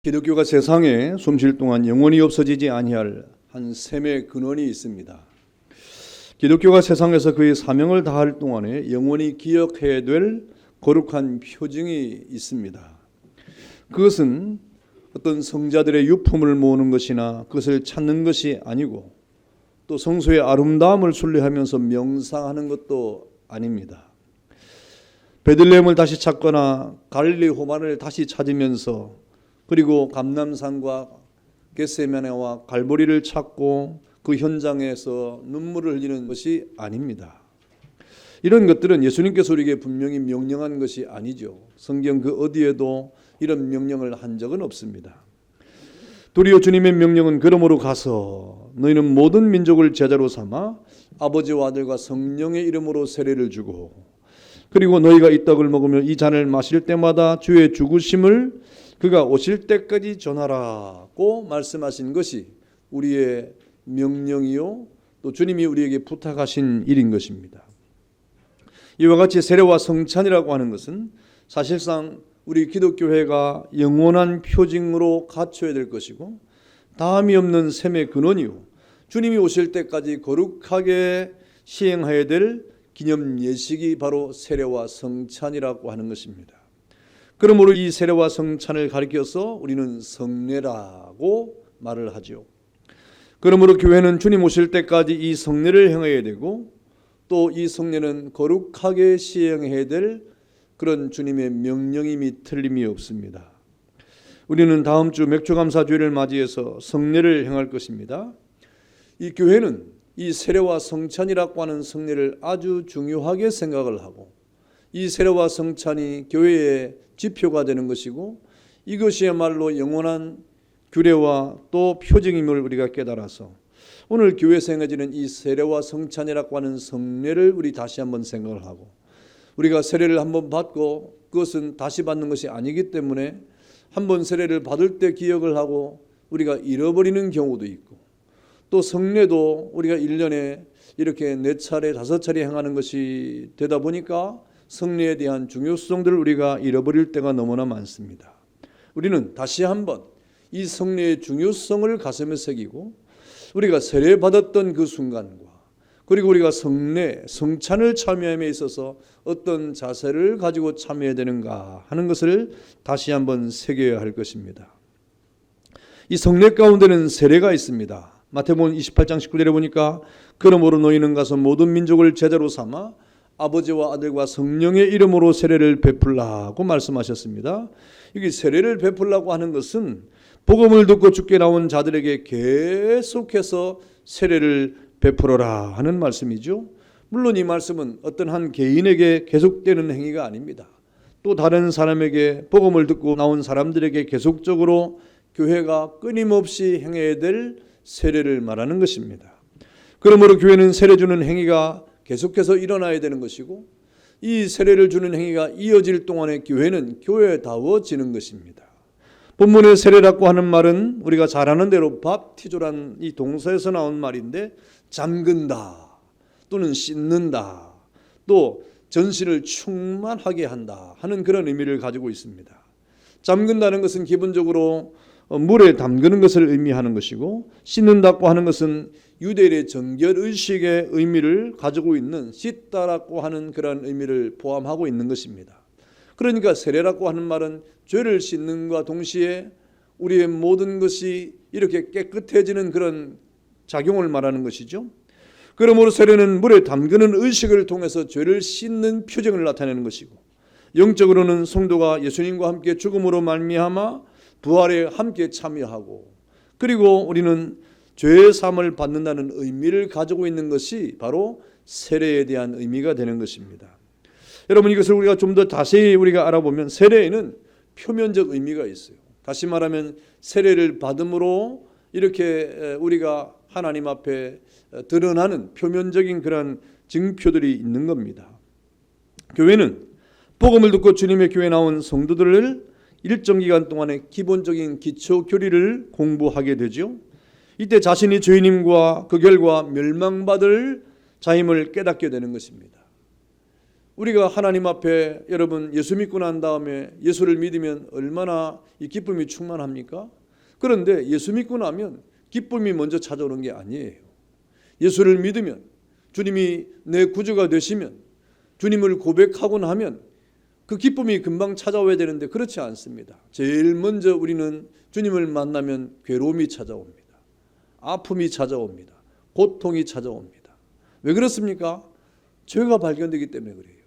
기독교가 세상에 숨쉴 동안 영원히 없어지지 아니할 한 셈의 근원이 있습니다. 기독교가 세상에서 그의 사명을 다할 동안에 영원히 기억해야 될 거룩한 표징이 있습니다. 그것은 어떤 성자들의 유품을 모으는 것이나 그것을 찾는 것이 아니고 또 성소의 아름다움을 순례하면서 명상하는 것도 아닙니다. 베들레헴을 다시 찾거나 갈릴리 호반을 다시 찾으면서 그리고 감람산과 겟세마네와 갈보리를 찾고 그 현장에서 눈물을 흘리는 것이 아닙니다. 이런 것들은 예수님께서 우리에게 분명히 명령한 것이 아니죠. 성경 그 어디에도 이런 명령을 한 적은 없습니다. 도리어 주님의 명령은 그러므로 가서 너희는 모든 민족을 제자로 삼아 아버지와 아들과 성령의 이름으로 세례를 주고 그리고 너희가 이 떡을 먹으며 이 잔을 마실 때마다 주의 죽으심을 그가 오실 때까지 전하라고 말씀하신 것이 우리의 명령이요 또 주님이 우리에게 부탁하신 일인 것입니다. 이와 같이 세례와 성찬이라고 하는 것은 사실상 우리 기독교회가 영원한 표징으로 갖춰야 될 것이고 다함이 없는 셈의 근원이요 주님이 오실 때까지 거룩하게 시행해야 될 기념 예식이 바로 세례와 성찬이라고 하는 것입니다. 그러므로 이 세례와 성찬을 가리켜서 우리는 성례라고 말을 하죠. 그러므로 교회는 주님 오실 때까지 이 성례를 행해야 되고 또 이 성례는 거룩하게 시행해야 될 그런 주님의 명령임이 틀림이 없습니다. 우리는 다음 주 맥주감사주일을 맞이해서 성례를 행할 것입니다. 이 교회는 이 세례와 성찬이라고 하는 성례를 아주 중요하게 생각을 하고 이 세례와 성찬이 교회의 지표가 되는 것이고 이것이야말로 영원한 규례와 또 표징임을 우리가 깨달아서 오늘 교회에서 행해지는 이 세례와 성찬이라고 하는 성례를 우리 다시 한번 생각을 하고 우리가 세례를 한번 받고 그것은 다시 받는 것이 아니기 때문에 한번 세례를 받을 때 기억을 하고 우리가 잃어버리는 경우도 있고 또 성례도 우리가 1년에 이렇게 4차례 5차례 행하는 것이 되다 보니까 성례에 대한 중요성들을 우리가 잃어버릴 때가 너무나 많습니다. 우리는 다시 한번 이 성례의 중요성을 가슴에 새기고 우리가 세례 받았던 그 순간과 그리고 우리가 성례, 성찬을 참여함에 있어서 어떤 자세를 가지고 참여해야 되는가 하는 것을 다시 한번 새겨야 할 것입니다. 이 성례 가운데는 세례가 있습니다. 마태복음 28장 19절에 보니까 그러므로 너희는 가서 모든 민족을 제자로 삼아 아버지와 아들과 성령의 이름으로 세례를 베풀라고 말씀하셨습니다. 여기 세례를 베풀라고 하는 것은 복음을 듣고 죽게 나온 자들에게 계속해서 세례를 베풀어라 하는 말씀이죠. 물론 이 말씀은 어떤 한 개인에게 계속되는 행위가 아닙니다. 또 다른 사람에게 복음을 듣고 나온 사람들에게 계속적으로 교회가 끊임없이 행해야 될 세례를 말하는 것입니다. 그러므로 교회는 세례 주는 행위가 계속해서 일어나야 되는 것이고 이 세례를 주는 행위가 이어질 동안에 교회는 교회다워지는 것입니다. 본문의 세례라고 하는 말은 우리가 잘 아는 대로 밥티조란 이 동사에서 나온 말인데 잠근다 또는 씻는다 또 전신을 충만하게 한다 하는 그런 의미를 가지고 있습니다. 잠근다는 것은 기본적으로 물에 담그는 것을 의미하는 것이고 씻는다고 하는 것은 유대인의 정결의식의 의미를 가지고 있는 씻다라고 하는 그런 의미를 포함하고 있는 것입니다. 그러니까 세례라고 하는 말은 죄를 씻는과 동시에 우리의 모든 것이 이렇게 깨끗해지는 그런 작용을 말하는 것이죠. 그러므로 세례는 물에 담그는 의식을 통해서 죄를 씻는 표징을 나타내는 것이고 영적으로는 성도가 예수님과 함께 죽음으로 말미암아 부활에 함께 참여하고 그리고 우리는 죄의 사함을 받는다는 의미를 가지고 있는 것이 바로 세례에 대한 의미가 되는 것입니다. 여러분 이것을 우리가 좀 더 자세히 우리가 알아보면 세례에는 표면적 의미가 있어요. 다시 말하면 세례를 받음으로 이렇게 우리가 하나님 앞에 드러나는 표면적인 그런 증표들이 있는 겁니다. 교회는 복음을 듣고 주님의 교회에 나온 성도들을 일정 기간 동안에 기본적인 기초 교리를 공부하게 되죠. 이때 자신이 죄인임과 그 결과 멸망받을 자임을 깨닫게 되는 것입니다. 우리가 하나님 앞에 여러분 예수 믿고 난 다음에 예수를 믿으면 얼마나 이 기쁨이 충만합니까? 그런데 예수 믿고 나면 기쁨이 먼저 찾아오는 게 아니에요. 예수를 믿으면, 주님이 내 구주가 되시면, 주님을 고백하고 나면 그 기쁨이 금방 찾아와야 되는데 그렇지 않습니다. 제일 먼저 우리는 주님을 만나면 괴로움이 찾아옵니다. 아픔이 찾아옵니다. 고통이 찾아옵니다. 왜 그렇습니까? 죄가 발견되기 때문에 그래요.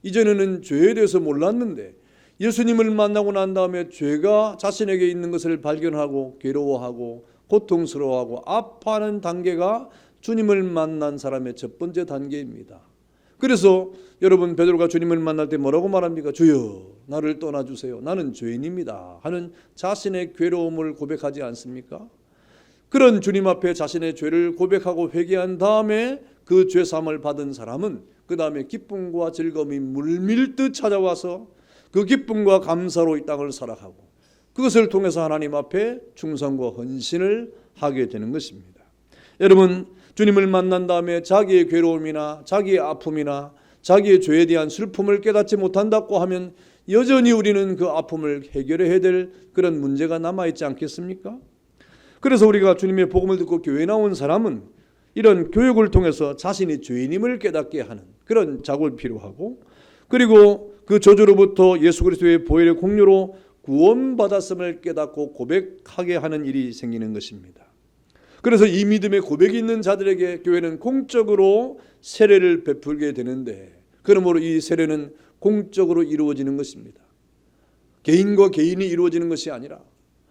이전에는 죄에 대해서 몰랐는데 예수님을 만나고 난 다음에 죄가 자신에게 있는 것을 발견하고 괴로워하고 고통스러워하고 아파하는 단계가 주님을 만난 사람의 첫 번째 단계입니다. 그래서 여러분 베드로가 주님을 만날 때 뭐라고 말합니까? 주여 나를 떠나주세요. 나는 죄인입니다. 하는 자신의 괴로움을 고백하지 않습니까? 그런 주님 앞에 자신의 죄를 고백하고 회개한 다음에 그 죄사함을 받은 사람은 그 다음에 기쁨과 즐거움이 물밀듯 찾아와서 그 기쁨과 감사로 이 땅을 살아가고 그것을 통해서 하나님 앞에 충성과 헌신을 하게 되는 것입니다. 여러분 주님을 만난 다음에 자기의 괴로움이나 자기의 아픔이나 자기의 죄에 대한 슬픔을 깨닫지 못한다고 하면 여전히 우리는 그 아픔을 해결해야 될 그런 문제가 남아있지 않겠습니까? 그래서 우리가 주님의 복음을 듣고 교회에 나온 사람은 이런 교육을 통해서 자신이 죄인임을 깨닫게 하는 그런 작업이 필요하고, 그리고 그 저주로부터 예수 그리스도의 보혈의 공로로 구원받았음을 깨닫고 고백하게 하는 일이 생기는 것입니다. 그래서 이 믿음의 고백이 있는 자들에게 교회는 공적으로 세례를 베풀게 되는데, 그러므로 이 세례는 공적으로 이루어지는 것입니다. 개인과 개인이 이루어지는 것이 아니라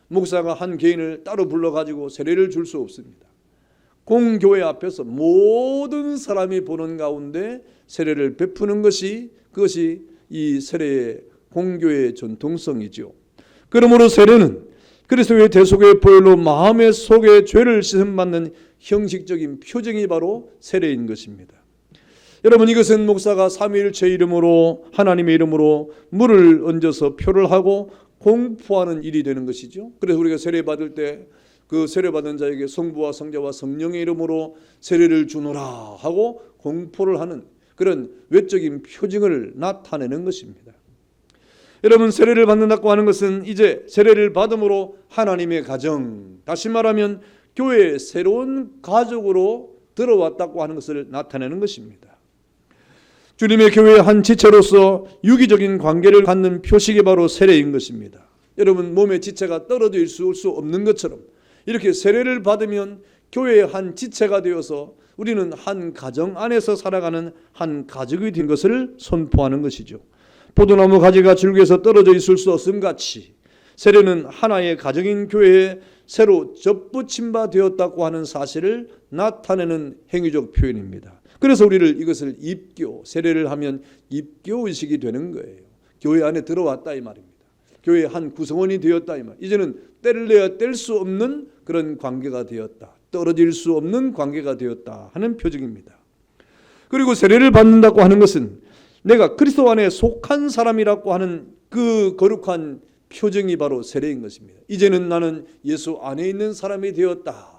목사가 한 개인을 따로 불러가지고 세례를 줄 수 없습니다. 공교회 앞에서 모든 사람이 보는 가운데 세례를 베푸는 것이, 그것이 이 세례의 공교회의 전통성이죠. 그러므로 세례는 그리스도의 대속의 보혈로 마음의 속에 죄를 씻음받는 형식적인 표징이 바로 세례인 것입니다. 여러분 이것은 목사가 삼위일체 이름으로 하나님의 이름으로 물을 얹어서 표를 하고 공포하는 일이 되는 것이죠. 그래서 우리가 세례 받을 때 그 세례 받은 자에게 성부와 성자와 성령의 이름으로 세례를 주노라 하고 공포를 하는 그런 외적인 표징을 나타내는 것입니다. 여러분 세례를 받는다고 하는 것은 이제 세례를 받음으로 하나님의 가정, 다시 말하면 교회의 새로운 가족으로 들어왔다고 하는 것을 나타내는 것입니다. 주님의 교회의 한 지체로서 유기적인 관계를 갖는 표식이 바로 세례인 것입니다. 여러분 몸의 지체가 떨어져 있을 수 없는 것처럼 이렇게 세례를 받으면 교회의 한 지체가 되어서 우리는 한 가정 안에서 살아가는 한 가족이 된 것을 선포하는 것이죠. 포도나무 가지가 줄기에서 떨어져 있을 수 없음같이 세례는 하나의 가정인 교회에 새로 접붙임 바 되었다고 하는 사실을 나타내는 행위적 표현입니다. 그래서 우리를 이것을 입교, 세례를 하면 입교의식이 되는 거예요. 교회 안에 들어왔다 이 말입니다. 교회의 한 구성원이 되었다 이 말. 이제는 뗄래야 뗄 수 없는 그런 관계가 되었다. 떨어질 수 없는 관계가 되었다 하는 표징입니다. 그리고 세례를 받는다고 하는 것은 내가 그리스도 안에 속한 사람이라고 하는 그 거룩한 표징이 바로 세례인 것입니다. 이제는 나는 예수 안에 있는 사람이 되었다.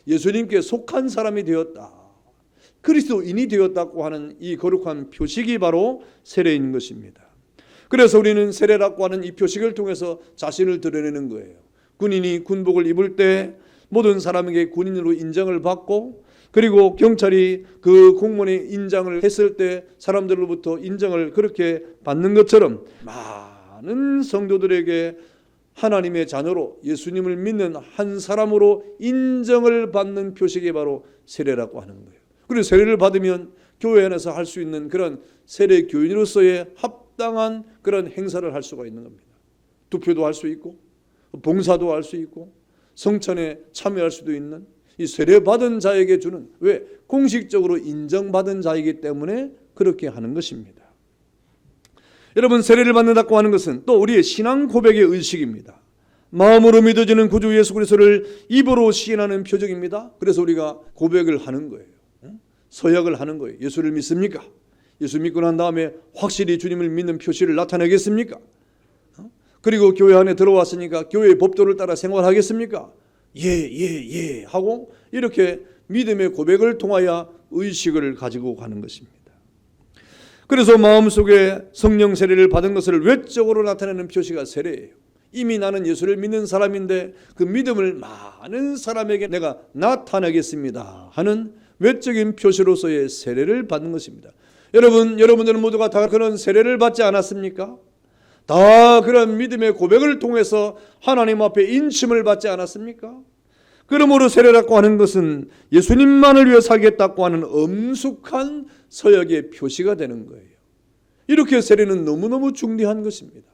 예수님께 속한 사람이 되었다. 그리스도인이 되었다고 하는 이 거룩한 표식이 바로 세례인 것입니다. 그래서 우리는 세례라고 하는 이 표식을 통해서 자신을 드러내는 거예요. 군인이 군복을 입을 때 모든 사람에게 군인으로 인정을 받고, 그리고 경찰이 그 공무원의 인장을 했을 때 사람들로부터 인정을 그렇게 받는 것처럼 많은 성도들에게 하나님의 자녀로 예수님을 믿는 한 사람으로 인정을 받는 표식이 바로 세례라고 하는 거예요. 그리고 세례를 받으면 교회 안에서 할 수 있는 그런 세례 교인으로서의 합당한 그런 행사를 할 수가 있는 겁니다. 투표도 할 수 있고 봉사도 할 수 있고 성찬에 참여할 수도 있는 이 세례받은 자에게 주는, 왜? 공식적으로 인정받은 자이기 때문에 그렇게 하는 것입니다. 여러분 세례를 받는다고 하는 것은 또 우리의 신앙 고백의 의식입니다. 마음으로 믿어지는 구주 예수 그리스도를 입으로 시인하는 표적입니다. 그래서 우리가 고백을 하는 거예요. 서약을 하는 거예요. 예수를 믿습니까? 예수 믿고 난 다음에 확실히 주님을 믿는 표시를 나타내겠습니까? 그리고 교회 안에 들어왔으니까 교회의 법도를 따라 생활하겠습니까? 예 하고 이렇게 믿음의 고백을 통하여 의식을 가지고 가는 것입니다. 그래서 마음속에 성령 세례를 받은 것을 외적으로 나타내는 표시가 세례예요. 이미 나는 예수를 믿는 사람인데 그 믿음을 많은 사람에게 내가 나타내겠습니다 하는 외적인 표시로서의 세례를 받는 것입니다. 여러분들은 모두가 다 그런 세례를 받지 않았습니까? 다 그런 믿음의 고백을 통해서 하나님 앞에 인침을 받지 않았습니까? 그러므로 세례라고 하는 것은 예수님만을 위해 살겠다고 하는 엄숙한 서약의 표시가 되는 거예요. 이렇게 세례는 너무너무 중대한 것입니다.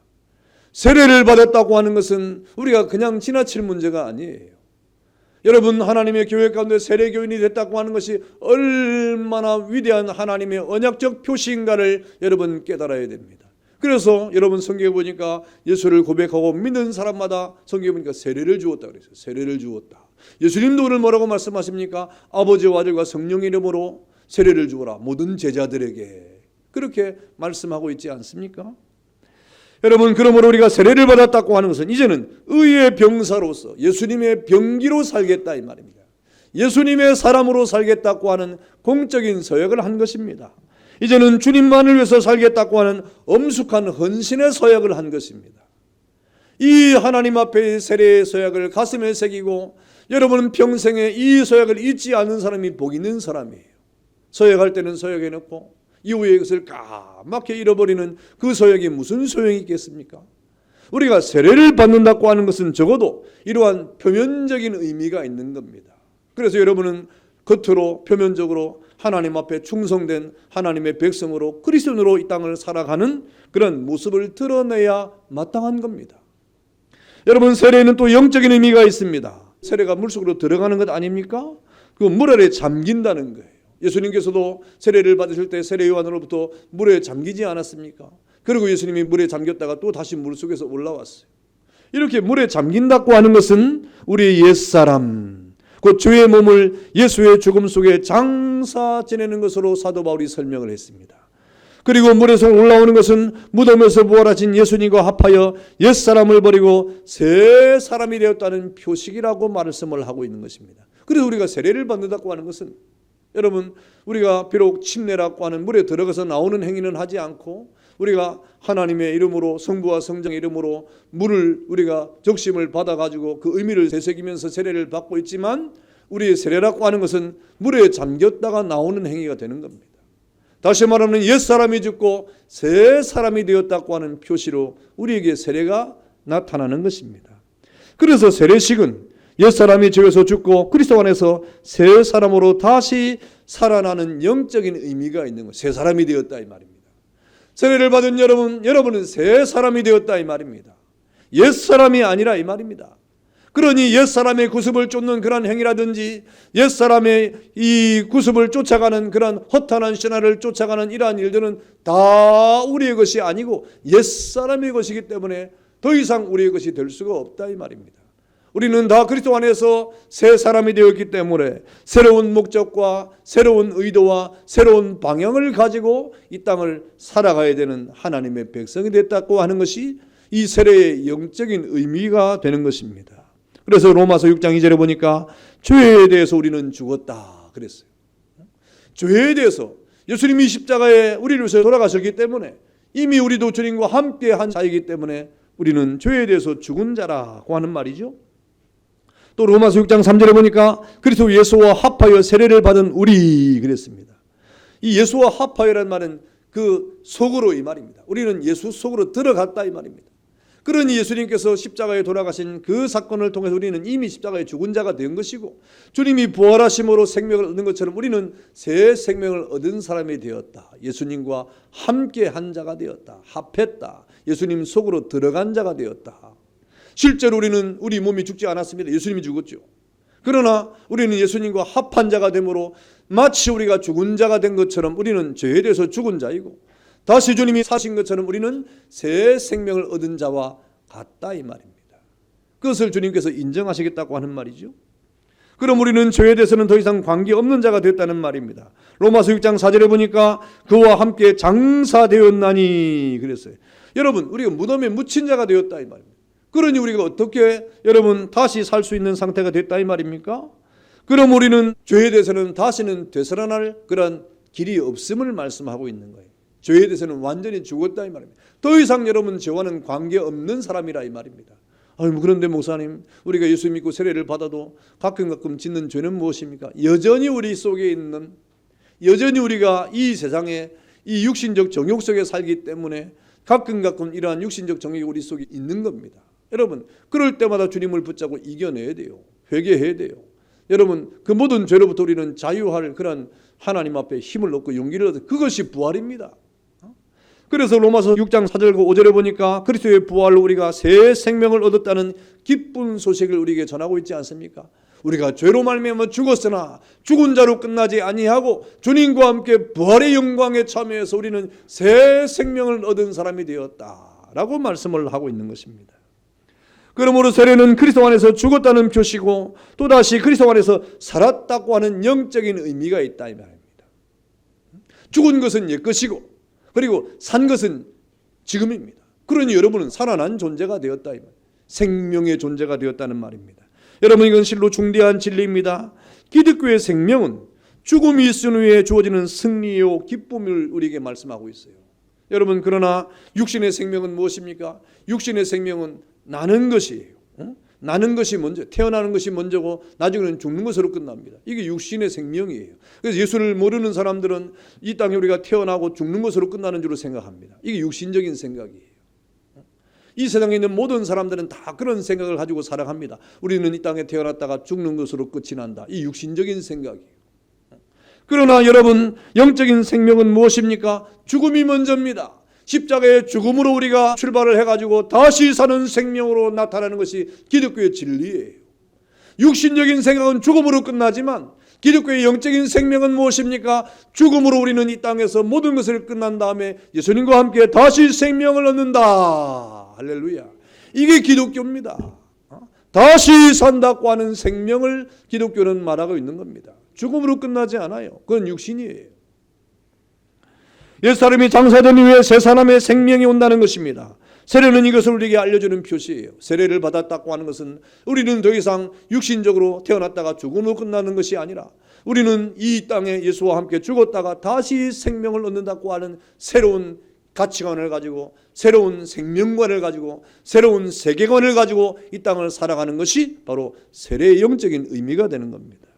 세례를 받았다고 하는 것은 우리가 그냥 지나칠 문제가 아니에요. 여러분, 하나님의 교회 가운데 세례교인이 됐다고 하는 것이 얼마나 위대한 하나님의 언약적 표시인가를 여러분 깨달아야 됩니다. 그래서 여러분 성경에 보니까 예수를 고백하고 믿는 사람마다 성경에 보니까 세례를 주었다 그랬어요. 세례를 주었다. 예수님도 오늘 뭐라고 말씀하십니까? 아버지와 아들과 성령 이름으로 세례를 주어라 모든 제자들에게, 그렇게 말씀하고 있지 않습니까? 여러분, 그러므로 우리가 세례를 받았다고 하는 것은 이제는 의의 병사로서 예수님의 병기로 살겠다 이 말입니다. 예수님의 사람으로 살겠다고 하는 공적인 서약을 한 것입니다. 이제는 주님만을 위해서 살겠다고 하는 엄숙한 헌신의 서약을 한 것입니다. 이 하나님 앞에 세례의 서약을 가슴에 새기고 여러분은 평생에 이 서약을 잊지 않는 사람이 복 있는 사람이에요. 서약할 때는 서약해 놓고 이후에 이것을 까맣게 잃어버리는 그 서약이 무슨 소용이 있겠습니까? 우리가 세례를 받는다고 하는 것은 적어도 이러한 표면적인 의미가 있는 겁니다. 그래서 여러분은 겉으로 표면적으로 하나님 앞에 충성된 하나님의 백성으로 그리스도인으로 이 땅을 살아가는 그런 모습을 드러내야 마땅한 겁니다. 여러분, 세례는 또 영적인 의미가 있습니다. 세례가 물속으로 들어가는 것 아닙니까? 그 물 아래 잠긴다는 거예요. 예수님께서도 세례를 받으실 때 세례 요한으로부터 물에 잠기지 않았습니까? 그리고 예수님이 물에 잠겼다가 또 다시 물속에서 올라왔어요. 이렇게 물에 잠긴다고 하는 것은 우리의 옛사람, 그 주의 몸을 예수의 죽음 속에 장사 지내는 것으로 사도 바울이 설명을 했습니다. 그리고 물에서 올라오는 것은 무덤에서 부활하신 예수님과 합하여 옛사람을 버리고 새 사람이 되었다는 표식이라고 말씀을 하고 있는 것입니다. 그래서 우리가 세례를 받는다고 하는 것은 여러분, 우리가 비록 침례라고 하는 물에 들어가서 나오는 행위는 하지 않고 우리가 하나님의 이름으로 성부와 성령의 이름으로 물을 우리가 적심을 받아가지고 그 의미를 되새기면서 세례를 받고 있지만 우리의 세례라고 하는 것은 물에 잠겼다가 나오는 행위가 되는 겁니다. 다시 말하면 옛사람이 죽고 새 사람이 되었다고 하는 표시로 우리에게 세례가 나타나는 것입니다. 그래서 세례식은 옛사람이 죄에서 죽고 그리스도 안에서 새 사람으로 다시 살아나는 영적인 의미가 있는 것. 새 사람이 되었다 이 말입니다. 세례를 받은 여러분은 새 사람이 되었다 이 말입니다. 옛사람이 아니라 이 말입니다. 그러니 옛사람의 구습을 쫓는 그런 행위라든지 옛사람의 이 구습을 쫓아가는 그런 허탄한 신화를 쫓아가는 이러한 일들은 다 우리의 것이 아니고 옛사람의 것이기 때문에 더 이상 우리의 것이 될 수가 없다 이 말입니다. 우리는 다 그리스도 안에서 새 사람이 되었기 때문에 새로운 목적과 새로운 의도와 새로운 방향을 가지고 이 땅을 살아가야 되는 하나님의 백성이 됐다고 하는 것이 이 세례의 영적인 의미가 되는 것입니다. 그래서 로마서 6장 2절에 보니까 죄에 대해서 우리는 죽었다 그랬어요. 죄에 대해서 예수님이 십자가에 우리를 위해서 돌아가셨기 때문에 이미 우리도 주님과 함께 한 자이기 때문에 우리는 죄에 대해서 죽은 자라고 하는 말이죠. 또 로마서 6장 3절에 보니까 그리스도 예수와 합하여 세례를 받은 우리 그랬습니다. 이 예수와 합하여라는 말은 그 속으로 이 말입니다. 우리는 예수 속으로 들어갔다 이 말입니다. 그러니 예수님께서 십자가에 돌아가신 그 사건을 통해서 우리는 이미 십자가에 죽은 자가 된 것이고 주님이 부활하심으로 생명을 얻는 것처럼 우리는 새 생명을 얻은 사람이 되었다. 예수님과 함께 한 자가 되었다. 합했다. 예수님 속으로 들어간 자가 되었다. 실제로 우리는 우리 몸이 죽지 않았습니다. 예수님이 죽었죠. 그러나 우리는 예수님과 합한 자가 되므로 마치 우리가 죽은 자가 된 것처럼 우리는 죄에 대해서 죽은 자이고 다시 주님이 사신 것처럼 우리는 새 생명을 얻은 자와 같다 이 말입니다. 그것을 주님께서 인정하시겠다고 하는 말이죠. 그럼 우리는 죄에 대해서는 더 이상 관계없는 자가 됐다는 말입니다. 로마서 6장 4절에 보니까 그와 함께 장사되었나니 그랬어요. 여러분, 우리가 무덤에 묻힌 자가 되었다 이 말입니다. 그러니 우리가 어떻게 여러분 다시 살 수 있는 상태가 됐다 이 말입니까? 그럼 우리는 죄에 대해서는 다시는 되살아날 그런 길이 없음을 말씀하고 있는 거예요. 죄에 대해서는 완전히 죽었다 이 말입니다. 더 이상 여러분 죄와는 관계없는 사람이라 이 말입니다. 그런데 목사님, 우리가 예수 믿고 세례를 받아도 가끔 짓는 죄는 무엇입니까? 여전히 우리 속에 있는, 여전히 우리가 이 세상에 이 육신적 정욕 속에 살기 때문에 가끔 이러한 육신적 정욕이 우리 속에 있는 겁니다. 여러분, 그럴 때마다 주님을 붙잡고 이겨내야 돼요. 회개해야 돼요. 여러분, 그 모든 죄로부터 우리는 자유할 그런 하나님 앞에 힘을 얻고 용기를 얻어, 그것이 부활입니다. 그래서 로마서 6장 4절과 5절에 보니까 그리스도의 부활로 우리가 새 생명을 얻었다는 기쁜 소식을 우리에게 전하고 있지 않습니까? 우리가 죄로 말미암아 죽었으나 죽은 자로 끝나지 아니하고 주님과 함께 부활의 영광에 참여해서 우리는 새 생명을 얻은 사람이 되었다라고 말씀을 하고 있는 것입니다. 그러므로 세례는 그리스도 안에서 죽었다는 표시고 또다시 그리스도 안에서 살았다고 하는 영적인 의미가 있다 이 말입니다. 죽은 것은 옛것이고 그리고 산 것은 지금입니다. 그러니 여러분은 살아난 존재가 되었다 이 말. 생명의 존재가 되었다는 말입니다. 여러분, 이건 실로 중대한 진리입니다. 기독교의 생명은 죽음이 있은 후에 주어지는 승리요 기쁨을 우리에게 말씀하고 있어요. 여러분, 그러나 육신의 생명은 무엇입니까? 육신의 생명은 나는 것이에요. 나는 것이 먼저, 태어나는 것이 먼저고 나중에는 죽는 것으로 끝납니다. 이게 육신의 생명이에요. 그래서 예수를 모르는 사람들은 이 땅에 우리가 태어나고 죽는 것으로 끝나는 줄로 생각합니다. 이게 육신적인 생각이에요. 이 세상에 있는 모든 사람들은 다 그런 생각을 가지고 살아갑니다. 우리는 이 땅에 태어났다가 죽는 것으로 끝이 난다. 이 육신적인 생각이에요. 그러나 여러분, 영적인 생명은 무엇입니까? 죽음이 먼저입니다. 십자가의 죽음으로 우리가 출발을 해가지고 다시 사는 생명으로 나타나는 것이 기독교의 진리예요. 육신적인 생각은 죽음으로 끝나지만 기독교의 영적인 생명은 무엇입니까? 죽음으로 우리는 이 땅에서 모든 것을 끝난 다음에 예수님과 함께 다시 생명을 얻는다. 할렐루야. 이게 기독교입니다. 다시 산다고 하는 생명을 기독교는 말하고 있는 겁니다. 죽음으로 끝나지 않아요. 그건 육신이에요. 옛사람이 장사된 이후에 새 사람의 생명이 온다는 것입니다. 세례는 이것을 우리에게 알려주는 표시예요. 세례를 받았다고 하는 것은 우리는 더 이상 육신적으로 태어났다가 죽음으로 끝나는 것이 아니라 우리는 이 땅에 예수와 함께 죽었다가 다시 생명을 얻는다고 하는 새로운 가치관을 가지고 새로운 생명관을 가지고 새로운 세계관을 가지고 이 땅을 살아가는 것이 바로 세례의 영적인 의미가 되는 겁니다.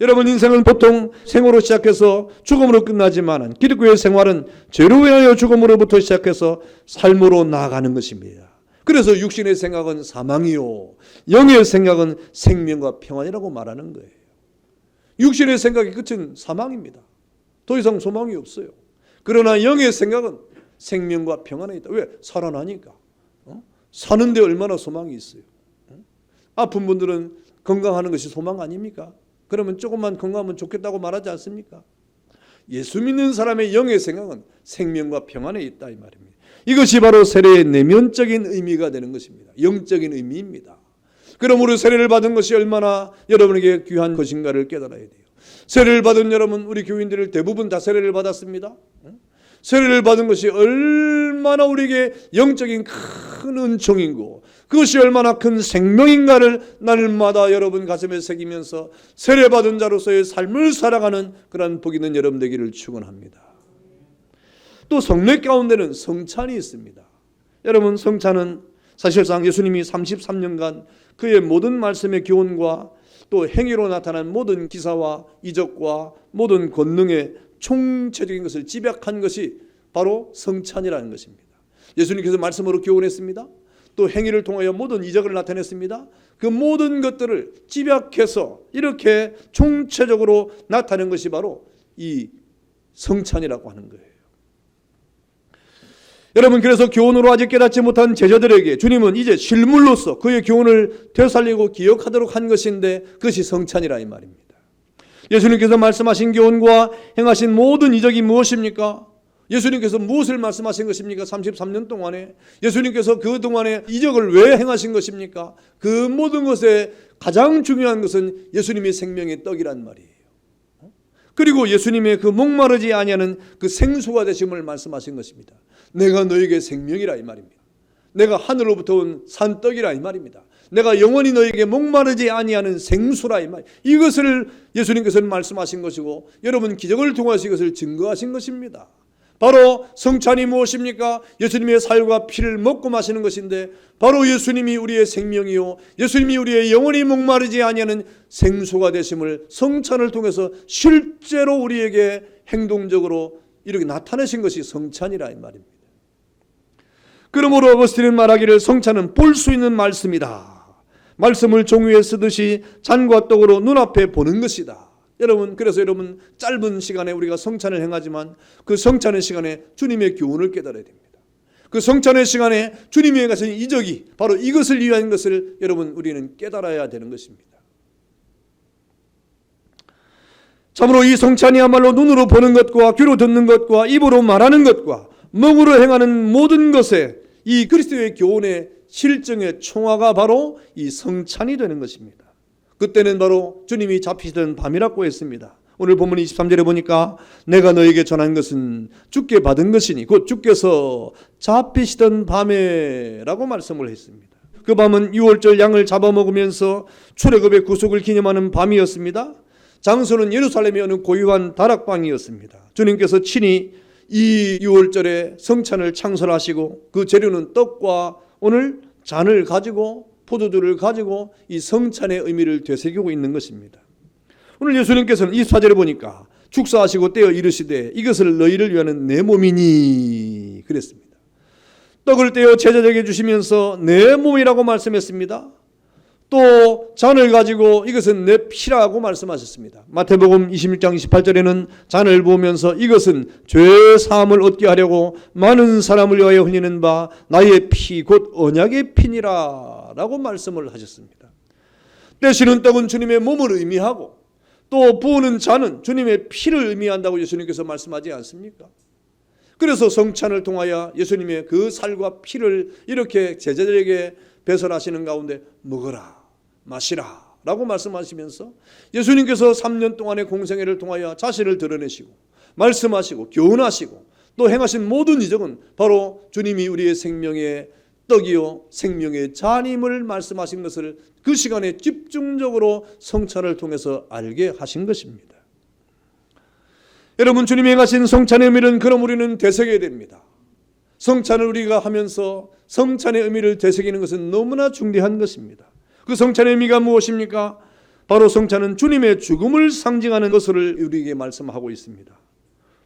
여러분, 인생은 보통 생으로 시작해서 죽음으로 끝나지만 기독교의 생활은 죄로 인하여 죽음으로부터 시작해서 삶으로 나아가는 것입니다. 그래서 육신의 생각은 사망이요 영의 생각은 생명과 평안이라고 말하는 거예요. 육신의 생각의 끝은 사망입니다. 더 이상 소망이 없어요. 그러나 영의 생각은 생명과 평안에 있다. 왜? 살아나니까. 사는데 얼마나 소망이 있어요. 아픈 분들은 건강하는 것이 소망 아닙니까? 그러면 조금만 건강하면 좋겠다고 말하지 않습니까? 예수 믿는 사람의 영의 생각은 생명과 평안에 있다 이 말입니다. 이것이 바로 세례의 내면적인 의미가 되는 것입니다. 영적인 의미입니다. 그러므로 세례를 받은 것이 얼마나 여러분에게 귀한 것인가를 깨달아야 돼요. 세례를 받은 여러분, 우리 교인들 대부분 다 세례를 받았습니다. 세례를 받은 것이 얼마나 우리에게 영적인 큰 은총이고 그것이 얼마나 큰 생명인가를 날마다 여러분 가슴에 새기면서 세례받은 자로서의 삶을 살아가는 그런 복 있는 여러분 되기를 축원합니다. 또 성례 가운데는 성찬이 있습니다. 여러분, 성찬은 사실상 예수님이 33년간 그의 모든 말씀의 교훈과 또 행위로 나타난 모든 기사와 이적과 모든 권능의 총체적인 것을 집약한 것이 바로 성찬이라는 것입니다. 예수님께서 말씀으로 교훈했습니다. 또 행위를 통하여 모든 이적을 나타냈습니다. 그 모든 것들을 집약해서 이렇게 총체적으로 나타낸 것이 바로 이 성찬이라고 하는 거예요. 여러분, 그래서 교훈으로 아직 깨닫지 못한 제자들에게 주님은 이제 실물로서 그의 교훈을 되살리고 기억하도록 한 것인데 그것이 성찬이라 이 말입니다. 예수님께서 말씀하신 교훈과 행하신 모든 이적이 무엇입니까? 예수님께서 무엇을 말씀하신 것입니까? 33년 동안에 예수님께서 그동안에 이적을 왜 행하신 것입니까? 그 모든 것에 가장 중요한 것은 예수님의 생명의 떡이란 말이에요. 그리고 예수님의 그 목마르지 아니하는 그 생수가 되심을 말씀하신 것입니다. 내가 너에게 생명이라 이 말입니다. 내가 하늘로부터 온 산떡이라 이 말입니다. 내가 영원히 너에게 목마르지 아니하는 생수라 이 말. 이것을 예수님께서는 말씀하신 것이고 여러분 기적을 통해서 이것을 증거하신 것입니다. 바로 성찬이 무엇입니까? 예수님의 살과 피를 먹고 마시는 것인데 바로 예수님이 우리의 생명이요 예수님이 우리의 영원히 목마르지 아니하는 생수가 되심을 성찬을 통해서 실제로 우리에게 행동적으로 이렇게 나타내신 것이 성찬이라 이 말입니다. 그러므로 어거스틴은 말하기를 성찬은 볼 수 있는 말씀이다. 말씀을 종이에 쓰듯이 잔과 떡으로 눈앞에 보는 것이다. 그래서 여러분 짧은 시간에 우리가 성찬을 행하지만 그 성찬의 시간에 주님의 교훈을 깨달아야 됩니다. 그 성찬의 시간에 주님이 행하신 이적이 바로 이것을 위한 것을 여러분 우리는 깨달아야 되는 것입니다. 참으로 이 성찬이야말로 눈으로 보는 것과 귀로 듣는 것과 입으로 말하는 것과 몸으로 행하는 모든 것에 이 그리스도의 교훈의 실정의 총화가 바로 이 성찬이 되는 것입니다. 그때는 바로 주님이 잡히시던 밤이라고 했습니다. 오늘 본문 23절에 보니까 내가 너에게 전한 것은 주께 받은 것이니 곧 주께서 잡히시던 밤에 라고 말씀을 했습니다. 그 밤은 유월절 양을 잡아먹으면서 출애굽의 구속을 기념하는 밤이었습니다. 장소는 예루살렘의 어느 고유한 다락방이었습니다. 주님께서 친히 이 유월절에 성찬을 창설하시고 그 재료는 떡과 오늘 잔을 가지고 포도주를 가지고 이 성찬의 의미를 되새기고 있는 것입니다. 오늘 예수님께서는 24절에 보니까 축사하시고 떼어 이르시되 이것을 너희를 위하는 내 몸이니 그랬습니다. 떡을 떼어 제자에게 주시면서 내 몸이라고 말씀했습니다. 또 잔을 가지고 이것은 내 피라고 말씀하셨습니다. 마태복음 26장 28절에는 잔을 부으면서 이것은 죄 사함을 얻게 하려고 많은 사람을 위하여 흘리는 바 나의 피 곧 언약의 피니라 라고 말씀을 하셨습니다. 떼시는 떡은 주님의 몸을 의미하고 또 부으는 잔은 주님의 피를 의미한다고 예수님께서 말씀하지 않습니까? 그래서 성찬을 통하여 예수님의 그 살과 피를 이렇게 제자들에게 배설하시는 가운데 먹어라 마시라 라고 말씀하시면서 예수님께서 3년 동안의 공생애를 통하여 자신을 드러내시고 말씀하시고 교훈하시고 또 행하신 모든 이적은 바로 주님이 우리의 생명의 떡이요 생명의 잔임을 말씀하신 것을 그 시간에 집중적으로 성찬을 통해서 알게 하신 것입니다. 여러분 주님이 행하신 성찬의 의미는 그럼 우리는 되새겨야 됩니다. 성찬을 우리가 하면서 성찬의 의미를 되새기는 것은 너무나 중대한 것입니다. 그 성찬의 의미가 무엇입니까? 바로 성찬은 주님의 죽음을 상징하는 것을 우리에게 말씀하고 있습니다.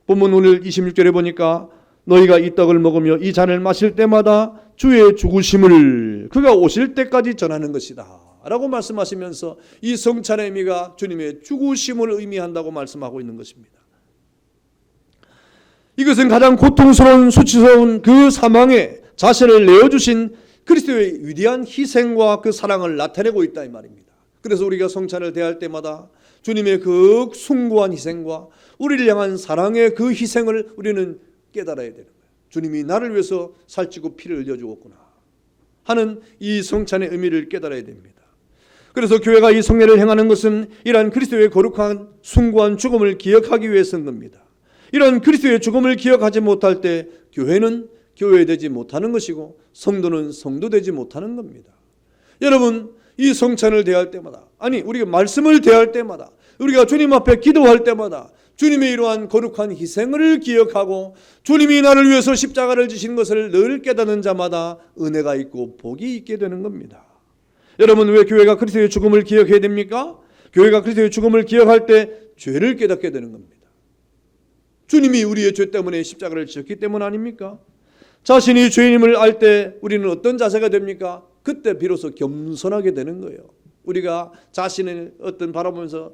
본문 오늘 26절에 보니까 너희가 이 떡을 먹으며 이 잔을 마실 때마다 주의 죽으심을 그가 오실 때까지 전하는 것이다 라고 말씀하시면서 이 성찬의 의미가 주님의 죽으심을 의미한다고 말씀하고 있는 것입니다. 이것은 가장 고통스러운 수치스러운 그 사망에 자신을 내어주신 그리스도의 위대한 희생과 그 사랑을 나타내고 있다 이 말입니다. 그래서 우리가 성찬을 대할 때마다 주님의 그 숭고한 희생과 우리를 향한 사랑의 그 희생을 우리는 깨달아야 되는 거예요. 주님이 나를 위해서 살찌고 피를 흘려주었구나 하는 이 성찬의 의미를 깨달아야 됩니다. 그래서 교회가 이 성례를 행하는 것은 이러한 그리스도의 거룩한 숭고한 죽음을 기억하기 위해서인 겁니다. 이런 그리스도의 죽음을 기억하지 못할 때 교회는 교회되지 못하는 것이고 성도는 성도되지 못하는 겁니다. 여러분 이 성찬을 대할 때마다 아니 우리가 말씀을 대할 때마다 우리가 주님 앞에 기도할 때마다 주님의 이러한 거룩한 희생을 기억하고 주님이 나를 위해서 십자가를 지신 것을 늘 깨닫는 자마다 은혜가 있고 복이 있게 되는 겁니다. 여러분 왜 교회가 그리스도의 죽음을 기억해야 됩니까? 교회가 그리스도의 죽음을 기억할 때 죄를 깨닫게 되는 겁니다. 주님이 우리의 죄 때문에 십자가를 지셨기 때문 아닙니까? 자신이 죄인임을 알 때 우리는 어떤 자세가 됩니까? 그때 비로소 겸손하게 되는 거예요. 우리가 자신을 어떤 바라보면서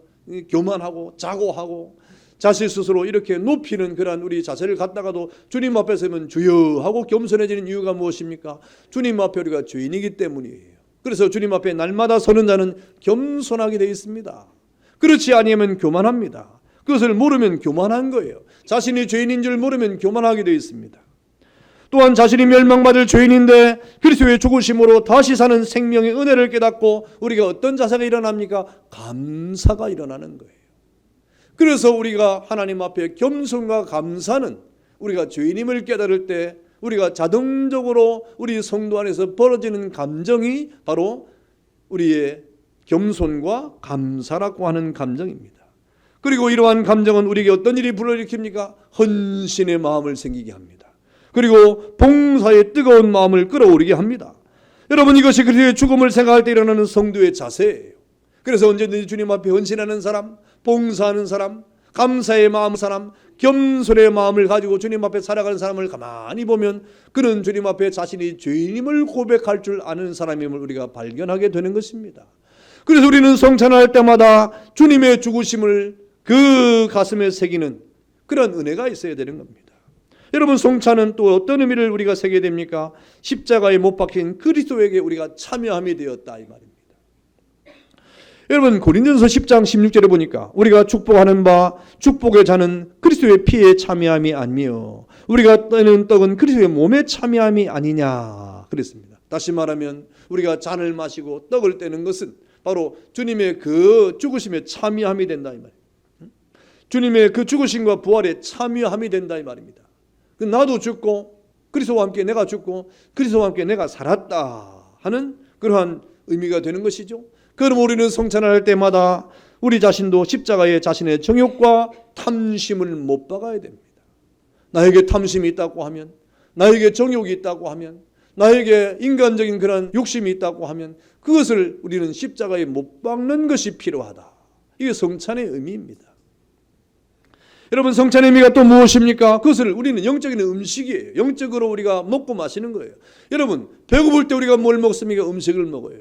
교만하고 자고하고 자신 스스로 이렇게 높이는 그러한 우리 자세를 갖다가도 주님 앞에 서면 주여 하고 겸손해지는 이유가 무엇입니까? 주님 앞에 우리가 죄인이기 때문이에요. 그래서 주님 앞에 날마다 서는 자는 겸손하게 되어 있습니다. 그렇지 아니하면 교만합니다. 그것을 모르면 교만한 거예요. 자신이 죄인인 줄 모르면 교만하게 되어 있습니다. 또한 자신이 멸망받을 죄인인데 그리스도의 죽으심으로 다시 사는 생명의 은혜를 깨닫고 우리가 어떤 자세가 일어납니까? 감사가 일어나는 거예요. 그래서 우리가 하나님 앞에 겸손과 감사는 우리가 죄인임을 깨달을 때 우리가 자동적으로 우리 성도 안에서 벌어지는 감정이 바로 우리의 겸손과 감사라고 하는 감정입니다. 그리고 이러한 감정은 우리에게 어떤 일이 불러일으킵니까? 헌신의 마음을 생기게 합니다. 그리고 봉사의 뜨거운 마음을 끌어오르게 합니다. 여러분, 이것이 그리스도의 죽음을 생각할 때 일어나는 성도의 자세예요. 그래서 언제든지 주님 앞에 헌신하는 사람, 봉사하는 사람, 감사의 마음 사람, 겸손의 마음을 가지고 주님 앞에 살아가는 사람을 가만히 보면 그는 주님 앞에 자신이 죄인임을 고백할 줄 아는 사람임을 우리가 발견하게 되는 것입니다. 그래서 우리는 성찬할 때마다 주님의 죽으심을 그 가슴에 새기는 그런 은혜가 있어야 되는 겁니다. 여러분, 성찬은 또 어떤 의미를 우리가 새게 됩니까? 십자가에 못 박힌 그리스도에게 우리가 참여함이 되었다, 이 말입니다. 여러분, 고린도전서 10장 16절에 보니까 우리가 축복하는 바 축복의 잔은 그리스도의 피에 참여함이 아니며 우리가 떠는 떡은 그리스도의 몸에 참여함이 아니냐 그랬습니다. 다시 말하면 우리가 잔을 마시고 떡을 떼는 것은 바로 주님의 그 죽으심에 참여함이 된다, 이 말입니다. 주님의 그 죽으심과 부활에 참여함이 된다, 이 말입니다. 나도 죽고 그리스도와 함께 내가 죽고 그리스도와 함께 내가 살았다 하는 그러한 의미가 되는 것이죠. 그럼 우리는 성찬을 할 때마다 우리 자신도 십자가에 자신의 정욕과 탐심을 못 박아야 됩니다. 나에게 탐심이 있다고 하면, 나에게 정욕이 있다고 하면, 나에게 인간적인 그런 욕심이 있다고 하면 그것을 우리는 십자가에 못 박는 것이 필요하다. 이게 성찬의 의미입니다. 여러분, 성찬의 의미가 또 무엇입니까? 그것을 우리는 영적인 음식이에요. 영적으로 우리가 먹고 마시는 거예요. 여러분, 배고플 때 우리가 뭘 먹습니까? 음식을 먹어요.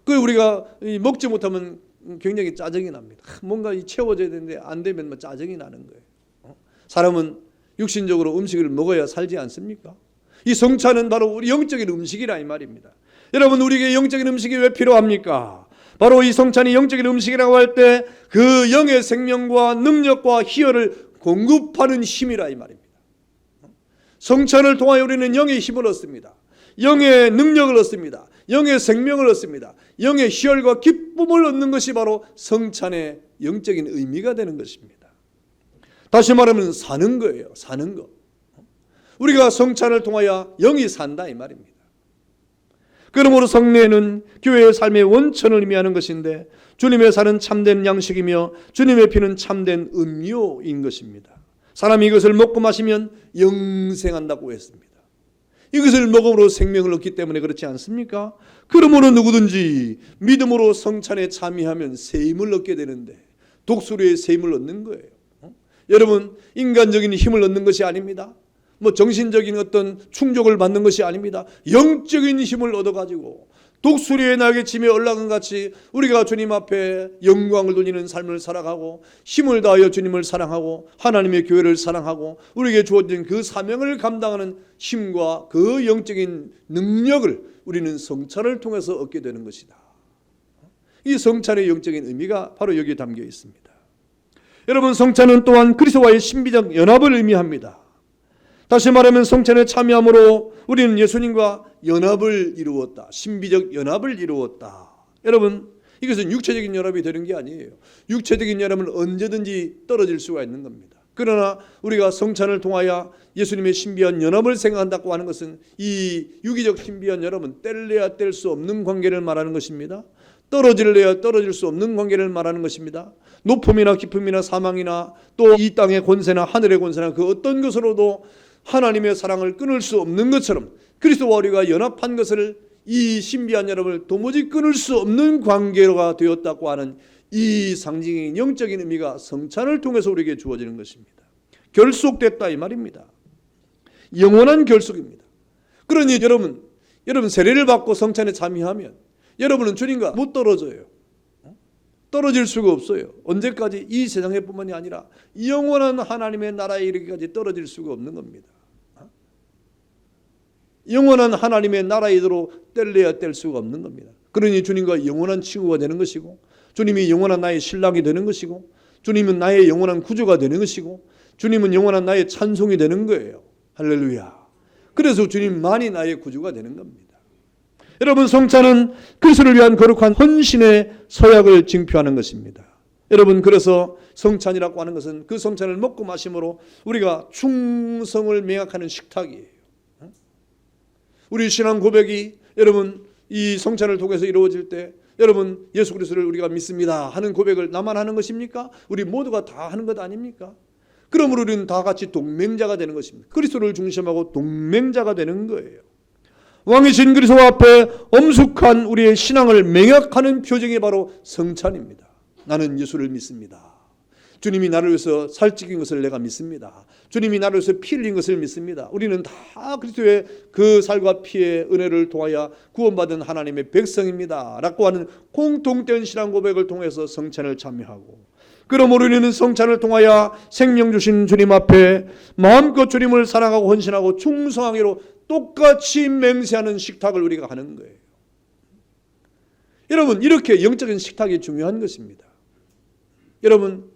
그 우리가 먹지 못하면 굉장히 짜증이 납니다. 뭔가 채워져야 되는데 안 되면 짜증이 나는 거예요. 사람은 육신적으로 음식을 먹어야 살지 않습니까? 이 성찬은 바로 우리 영적인 음식이라 이 말입니다. 여러분, 우리에게 영적인 음식이 왜 필요합니까? 바로 이 성찬이 영적인 음식이라고 할 때 그 영의 생명과 능력과 희열을 공급하는 힘이라 이 말입니다. 성찬을 통하여 우리는 영의 힘을 얻습니다. 영의 능력을 얻습니다. 영의 생명을 얻습니다. 영의 희열과 기쁨을 얻는 것이 바로 성찬의 영적인 의미가 되는 것입니다. 다시 말하면 사는 거예요. 사는 거. 우리가 성찬을 통하여 영이 산다 이 말입니다. 그러므로 성례는 교회의 삶의 원천을 의미하는 것인데 주님의 살은 참된 양식이며 주님의 피는 참된 음료인 것입니다. 사람이 이것을 먹고 마시면 영생한다고 했습니다. 이것을 먹음으로 생명을 얻기 때문에 그렇지 않습니까? 그러므로 누구든지 믿음으로 성찬에 참여하면 세임을 얻게 되는데 독수리의 세임을 얻는 거예요. 여러분, 인간적인 힘을 얻는 것이 아닙니다. 정신적인 어떤 충족을 받는 것이 아닙니다. 영적인 힘을 얻어가지고 독수리의 날개침에 올라간 같이 우리가 주님 앞에 영광을 돌리는 삶을 살아가고 힘을 다하여 주님을 사랑하고 하나님의 교회를 사랑하고 우리에게 주어진 그 사명을 감당하는 힘과 그 영적인 능력을 우리는 성찬을 통해서 얻게 되는 것이다. 이 성찬의 영적인 의미가 바로 여기에 담겨 있습니다. 여러분, 성찬은 또한 그리스도와의 신비적 연합을 의미합니다. 다시 말하면 성찬에 참여함으로 우리는 예수님과 연합을 이루었다. 신비적 연합을 이루었다. 여러분, 이것은 육체적인 연합이 되는 게 아니에요. 육체적인 연합은 언제든지 떨어질 수가 있는 겁니다. 그러나 우리가 성찬을 통하여 예수님의 신비한 연합을 생각한다고 하는 것은 이 유기적 신비한 연합은 뗄래야 뗄 수 없는 관계를 말하는 것입니다. 떨어질래야 떨어질 수 없는 관계를 말하는 것입니다. 높음이나 깊음이나 사망이나 또 이 땅의 권세나 하늘의 권세나 그 어떤 것으로도 하나님의 사랑을 끊을 수 없는 것처럼 그리스도와 우리가 연합한 것을 이 신비한 연합을 도무지 끊을 수 없는 관계가 되었다고 하는 이 상징의 영적인 의미가 성찬을 통해서 우리에게 주어지는 것입니다. 결속됐다 이 말입니다. 영원한 결속입니다. 그러니 여러분 세례를 받고 성찬에 참여하면 여러분은 주님과 못 떨어져요. 떨어질 수가 없어요. 언제까지? 이 세상에 뿐만이 아니라 영원한 하나님의 나라에 이르기까지 떨어질 수가 없는 겁니다. 영원한 하나님의 나라에 이르도록 뗄래야 뗄 수가 없는 겁니다. 그러니 주님과 영원한 친구가 되는 것이고 주님이 영원한 나의 신랑이 되는 것이고 주님은 나의 영원한 구주가 되는 것이고 주님은 영원한 나의 찬송이 되는 거예요. 할렐루야. 그래서 주님만이 나의 구주가 되는 겁니다. 여러분, 성찬은 그리스도를 위한 거룩한 헌신의 서약을 징표하는 것입니다. 여러분, 그래서 성찬이라고 하는 것은 그 성찬을 먹고 마심으로 우리가 충성을 맹약하는 식탁이에요. 우리 신앙 고백이 여러분 이 성찬을 통해서 이루어질 때 여러분, 예수 그리스도를 우리가 믿습니다 하는 고백을 나만 하는 것입니까? 우리 모두가 다 하는 것 아닙니까? 그러므로 우리는 다 같이 동맹자가 되는 것입니다. 그리스도를 중심하고 동맹자가 되는 거예요. 왕이신 그리스도 앞에 엄숙한 우리의 신앙을 맹약하는 표정이 바로 성찬입니다. 나는 예수를 믿습니다. 주님이 나를 위해서 살찌긴 것을 내가 믿습니다. 주님이 나를 위해서 피 흘린 것을 믿습니다. 우리는 다 그리스도의 그 살과 피의 은혜를 통하여 구원받은 하나님의 백성입니다 라고 하는 공통된 신앙 고백을 통해서 성찬을 참여하고, 그러므로 우리는 성찬을 통하여 생명 주신 주님 앞에 마음껏 주님을 사랑하고 헌신하고 충성하기로 똑같이 맹세하는 식탁을 우리가 하는 거예요. 여러분, 이렇게 영적인 식탁이 중요한 것입니다. 여러분,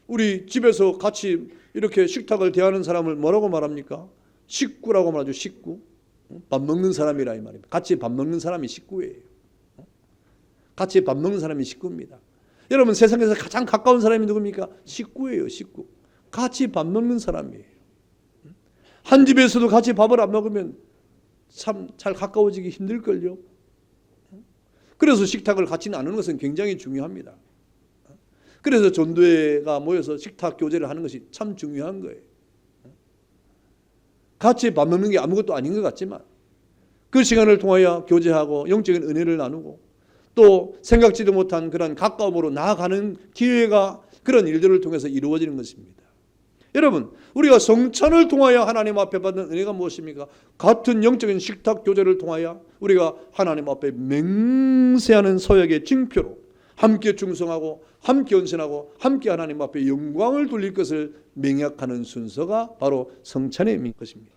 우리 집에서 같이 이렇게 식탁을 대하는 사람을 뭐라고 말합니까? 식구라고 말하죠. 식구. 밥 먹는 사람이라 이 말입니다. 같이 밥 먹는 사람이 식구예요. 같이 밥 먹는 사람이 식구입니다. 여러분, 세상에서 가장 가까운 사람이 누굽니까? 식구예요. 식구. 같이 밥 먹는 사람이에요. 한 집에서도 같이 밥을 안 먹으면 참 잘 가까워지기 힘들걸요. 그래서 식탁을 같이 나누는 것은 굉장히 중요합니다. 그래서 전도회가 모여서 식탁 교제를 하는 것이 참 중요한 거예요. 같이 밥 먹는 게 아무것도 아닌 것 같지만 그 시간을 통하여 교제하고 영적인 은혜를 나누고 또 생각지도 못한 그런 가까움으로 나아가는 기회가 그런 일들을 통해서 이루어지는 것입니다. 여러분, 우리가 성찬을 통하여 하나님 앞에 받는 은혜가 무엇입니까? 같은 영적인 식탁 교제를 통하여 우리가 하나님 앞에 맹세하는 서약의 징표로 함께 충성하고 함께 헌신하고 함께 하나님 앞에 영광을 돌릴 것을 맹약하는 순서가 바로 성찬의 것입니다.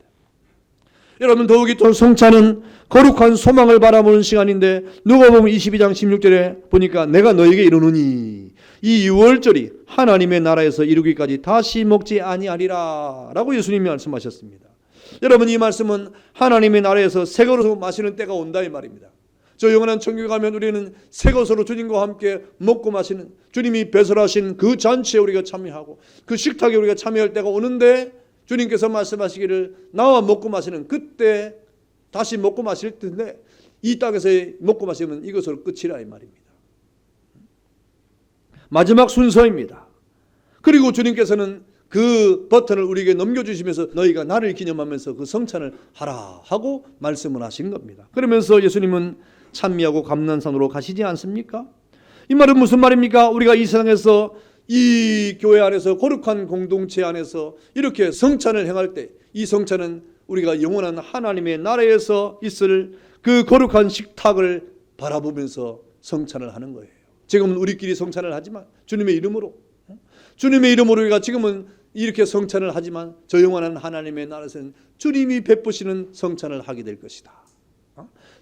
여러분, 더욱이 또 성찬은 거룩한 소망을 바라보는 시간인데, 누가복음 22장 16절에 보니까 내가 너에게 이르노니 이 유월절이 하나님의 나라에서 이루기까지 다시 먹지 아니하리라 라고 예수님이 말씀하셨습니다. 여러분, 이 말씀은 하나님의 나라에서 새 것으로 마시는 때가 온다 이 말입니다. 저 영원한 천국에 가면 우리는 새 것으로 주님과 함께 먹고 마시는, 주님이 배설하신 그 잔치에 우리가 참여하고 그 식탁에 우리가 참여할 때가 오는데, 주님께서 말씀하시기를 나와 먹고 마시는 그때 다시 먹고 마실 텐데 이 땅에서 먹고 마시면 이것으로 끝이라 이 말입니다. 마지막 순서입니다. 그리고 주님께서는 그 버튼을 우리에게 넘겨주시면서 너희가 나를 기념하면서 그 성찬을 하라 하고 말씀을 하신 겁니다. 그러면서 예수님은 찬미하고 감난산으로 가시지 않습니까? 이 말은 무슨 말입니까? 우리가 이 세상에서 이 교회 안에서 거룩한 공동체 안에서 이렇게 성찬을 행할 때 이 성찬은 우리가 영원한 하나님의 나라에서 있을 그 거룩한 식탁을 바라보면서 성찬을 하는 거예요. 지금은 우리끼리 성찬을 하지만 주님의 이름으로 우리가 지금은 이렇게 성찬을 하지만 저 영원한 하나님의 나라에서는 주님이 베푸시는 성찬을 하게 될 것이다.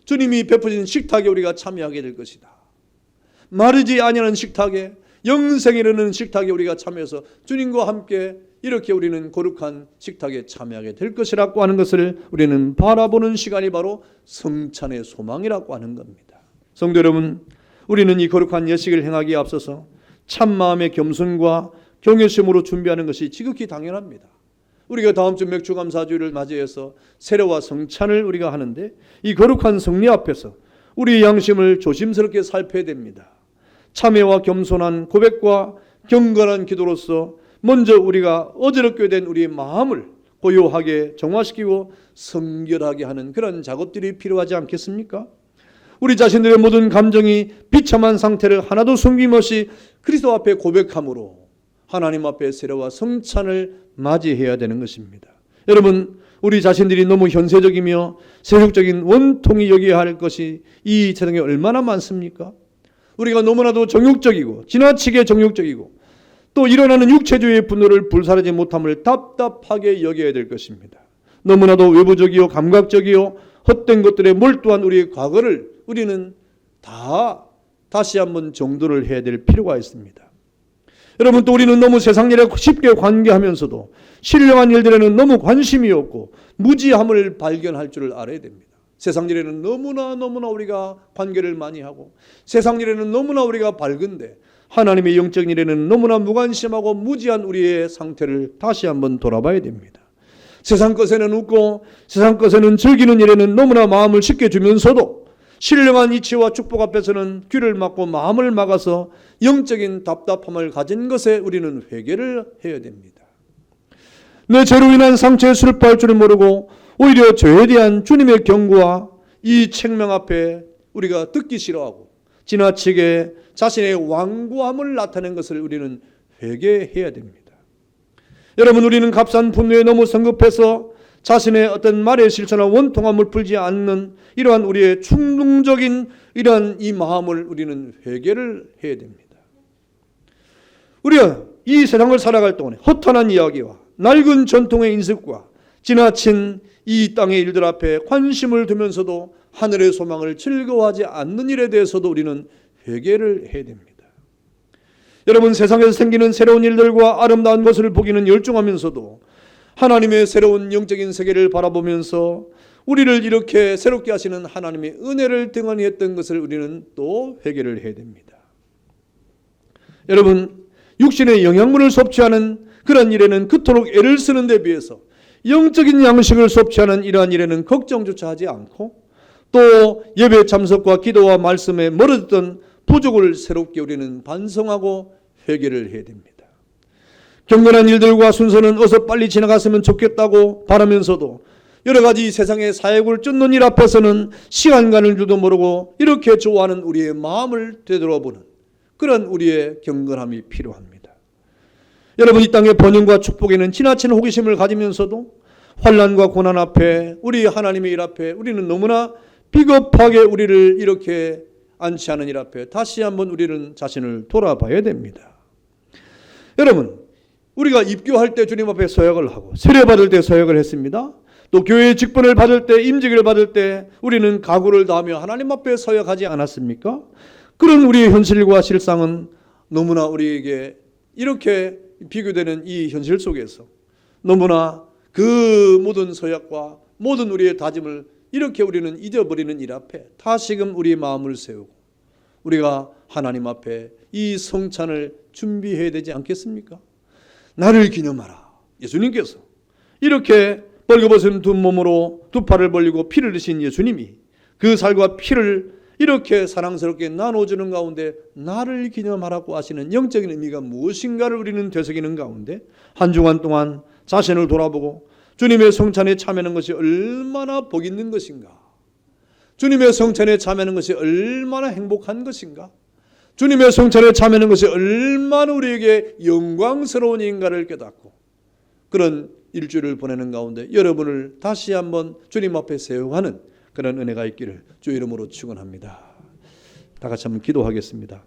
주님이 베푸시는 식탁에 우리가 참여하게 될 것이다. 마르지 아니하는 식탁에, 영생에 이르는 식탁에 우리가 참여해서 주님과 함께 이렇게 우리는 거룩한 식탁에 참여하게 될 것이라고 하는 것을 우리는 바라보는 시간이 바로 성찬의 소망이라고 하는 겁니다. 성도 여러분, 우리는 이 거룩한 예식을 행하기에 앞서서 참마음의 겸손과 경외심으로 준비하는 것이 지극히 당연합니다. 우리가 다음 주 맥주감사주일을 맞이해서 세례와 성찬을 우리가 하는데 이 거룩한 성례 앞에서 우리의 양심을 조심스럽게 살펴야 됩니다. 참회와 겸손한 고백과 경건한 기도로서 먼저 우리가 어지럽게 된 우리의 마음을 고요하게 정화시키고 성결하게 하는 그런 작업들이 필요하지 않겠습니까? 우리 자신들의 모든 감정이 비참한 상태를 하나도 숨김없이 그리스도 앞에 고백함으로 하나님 앞에 세례와 성찬을 맞이해야 되는 것입니다. 여러분, 우리 자신들이 너무 현세적이며 세속적인 원통이 여겨야 할 것이 이 세상에 얼마나 많습니까? 우리가 너무나도 정욕적이고 지나치게 정욕적이고 또 일어나는 육체주의의 분노를 불사르지 못함을 답답하게 여겨야 될 것입니다. 너무나도 외부적이요 감각적이요 헛된 것들에 몰두한 우리의 과거를 우리는 다시 한번 정도를 해야 될 필요가 있습니다. 여러분, 또 우리는 너무 세상 일에 쉽게 관계하면서도 신령한 일들에는 너무 관심이 없고 무지함을 발견할 줄을 알아야 됩니다. 세상 일에는 너무나 우리가 관계를 많이 하고 세상 일에는 너무나 우리가 밝은데 하나님의 영적 일에는 너무나 무관심하고 무지한 우리의 상태를 다시 한번 돌아봐야 됩니다. 세상 것에는 웃고 세상 것에는 즐기는 일에는 너무나 마음을 쉽게 주면서도 신령한 이치와 축복 앞에서는 귀를 막고 마음을 막아서 영적인 답답함을 가진 것에 우리는 회개를 해야 됩니다. 내 죄로 인한 상처에 슬퍼할 줄을 모르고 오히려 죄에 대한 주님의 경고와 이 책명 앞에 우리가 듣기 싫어하고 지나치게 자신의 완고함을 나타낸 것을 우리는 회개해야 됩니다. 여러분, 우리는 값싼 분노에 너무 성급해서 자신의 어떤 말의 실천과 원통함을 풀지 않는 이러한 우리의 충동적인 이러한 이 마음을 우리는 회개를 해야 됩니다. 우리가 이 세상을 살아갈 동안에 허탄한 이야기와 낡은 전통의 인습과 지나친 이 땅의 일들 앞에 관심을 두면서도 하늘의 소망을 즐거워하지 않는 일에 대해서도 우리는 회개를 해야 됩니다. 여러분, 세상에서 생기는 새로운 일들과 아름다운 것을 보기는 열중하면서도 하나님의 새로운 영적인 세계를 바라보면서 우리를 이렇게 새롭게 하시는 하나님의 은혜를 등한히 했던 것을 우리는 또 회개를 해야 됩니다. 여러분, 육신의 영양분을 섭취하는 그런 일에는 그토록 애를 쓰는 데 비해서 영적인 양식을 섭취하는 이러한 일에는 걱정조차 하지 않고 또 예배 참석과 기도와 말씀에 멀어졌던 부족을 새롭게 우리는 반성하고 회개를 해야 됩니다. 경건한 일들과 순서는 어서 빨리 지나갔으면 좋겠다고 바라면서도 여러 가지 세상의 사역을 쫓는 일 앞에서는 시간 가는 줄도 모르고 이렇게 좋아하는 우리의 마음을 되돌아보는 그런 우리의 경건함이 필요합니다. 여러분, 이 땅의 번영과 축복에는 지나친 호기심을 가지면서도 환난과 고난 앞에 우리 하나님의 일 앞에 우리는 너무나 비겁하게 우리를 이렇게 안치하는 일 앞에 다시 한번 우리는 자신을 돌아봐야 됩니다. 여러분, 우리가 입교할 때 주님 앞에 서약을 하고 세례받을 때 서약을 했습니다. 또 교회의 직분을 받을 때, 임직을 받을 때 우리는 각오를 다하며 하나님 앞에 서약하지 않았습니까? 그런 우리의 현실과 실상은 너무나 우리에게 이렇게 비교되는 이 현실 속에서 너무나 그 모든 서약과 모든 우리의 다짐을 이렇게 우리는 잊어버리는 일 앞에 다시금 우리의 마음을 세우고 우리가 하나님 앞에 이 성찬을 준비해야 되지 않겠습니까? 나를 기념하라. 예수님께서 이렇게 벌거벗은 두 몸으로 두 팔을 벌리고 피를 흘리신 예수님이 그 살과 피를 이렇게 사랑스럽게 나눠주는 가운데 나를 기념하라고 하시는 영적인 의미가 무엇인가를 우리는 되새기는 가운데 한 주간 동안 자신을 돌아보고 주님의 성찬에 참여하는 것이 얼마나 복 있는 것인가, 주님의 성찬에 참여하는 것이 얼마나 행복한 것인가, 주님의 성찬에 참여하는 것이 얼마나 우리에게 영광스러운 일인가를 깨닫고 그런 일주일을 보내는 가운데 여러분을 다시 한번 주님 앞에 세워가는 그런 은혜가 있기를 주 이름으로 축원합니다. 다 같이 한번 기도하겠습니다.